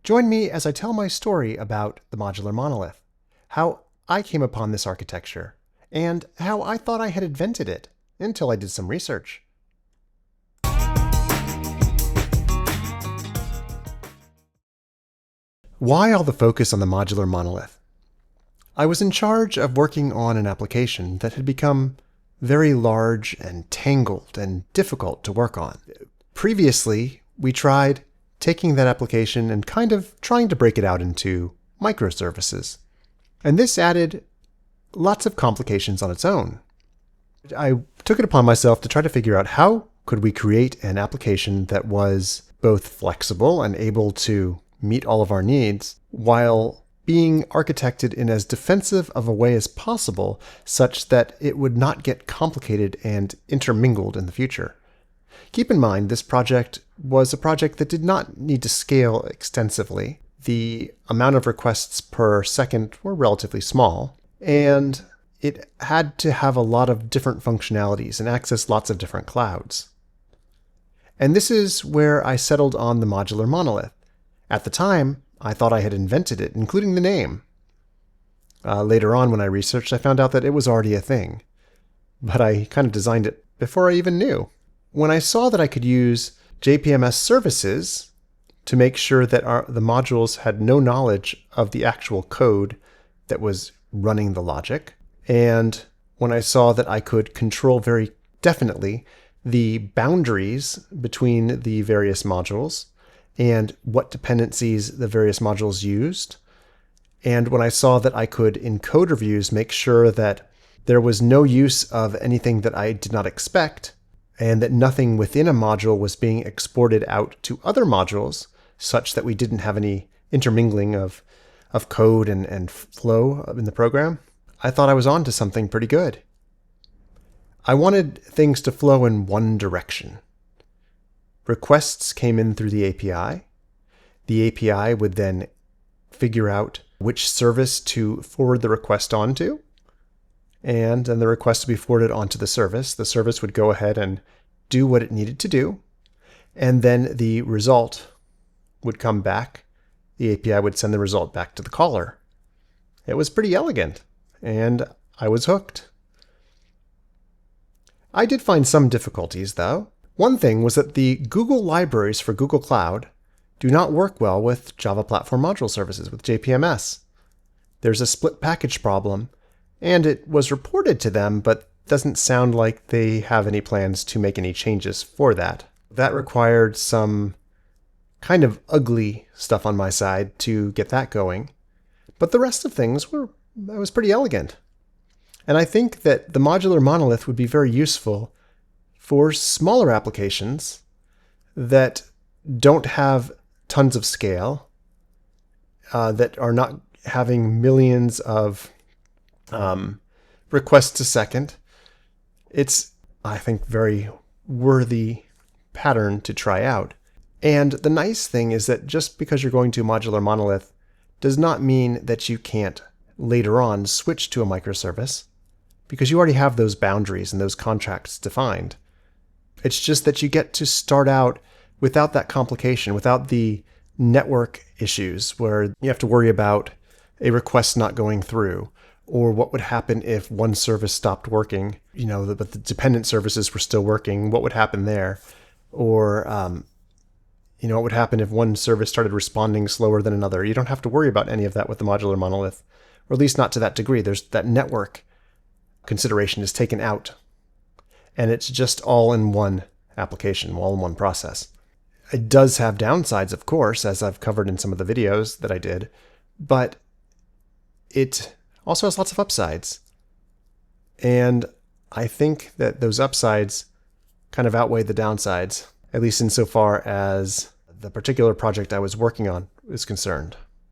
Join me as I tell my story about the modular monolith, how I came upon this architecture, and how I thought I had invented it until I did some research. Why all the focus on the modular monolith? I was in charge of working on an application that had become very large and tangled and difficult to work on. Previously, we tried taking that application and kind of trying to break it out into microservices. And this added lots of complications on its own. I took it upon myself to try to figure out how could we create an application that was both flexible and able to meet all of our needs while being architected in as defensive of a way as possible such that it would not get complicated and intermingled in the future. Keep in mind, this project was a project that did not need to scale extensively. The amount of requests per second were relatively small, and it had to have a lot of different functionalities and access lots of different clouds. And this is where I settled on the modular monolith. At the time, I thought I had invented it, including the name. Later on, when I researched, I found out that it was already a thing. But I kind of designed it before I even knew. When I saw that I could use JPMS services to make sure that the modules had no knowledge of the actual code that was running the logic, and when I saw that I could control very definitely the boundaries between the various modules and what dependencies the various modules used, and when I saw that I could, in code reviews, make sure that there was no use of anything that I did not expect, and that nothing within a module was being exported out to other modules, such that we didn't have any intermingling of code and flow in the program, I thought I was on to something pretty good. I wanted things to flow in one direction. Requests came in through the API. The API would then figure out which service to forward the request onto, and then the request would be forwarded onto the service. The service would go ahead and do what it needed to do, and then the result would come back. The API would send the result back to the caller. It was pretty elegant, and I was hooked. I did find some difficulties, though. One thing was that the Google libraries for Google Cloud do not work well with Java Platform Module Services, with JPMS. There's a split package problem, and it was reported to them, but doesn't sound like they have any plans to make any changes for that. That required some kind of ugly stuff on my side to get that going, but the rest of things was pretty elegant. And I think that the modular monolith would be very useful for smaller applications that don't have tons of scale, that are not having millions of requests a second. It's, I think, very worthy pattern to try out. And the nice thing is that just because you're going to a modular monolith does not mean that you can't later on switch to a microservice, because you already have those boundaries and those contracts defined. It's just that you get to start out without that complication, without the network issues where you have to worry about a request not going through, or what would happen if one service stopped working, but the dependent services were still working, what would happen there? Or, what would happen if one service started responding slower than another? You don't have to worry about any of that with the modular monolith, or at least not to that degree. There's that network consideration is taken out, and it's just all in one application, all in one process. It does have downsides, of course, as I've covered in some of the videos that I did, but it also has lots of upsides. And I think that those upsides kind of outweigh the downsides, at least insofar as the particular project I was working on is concerned.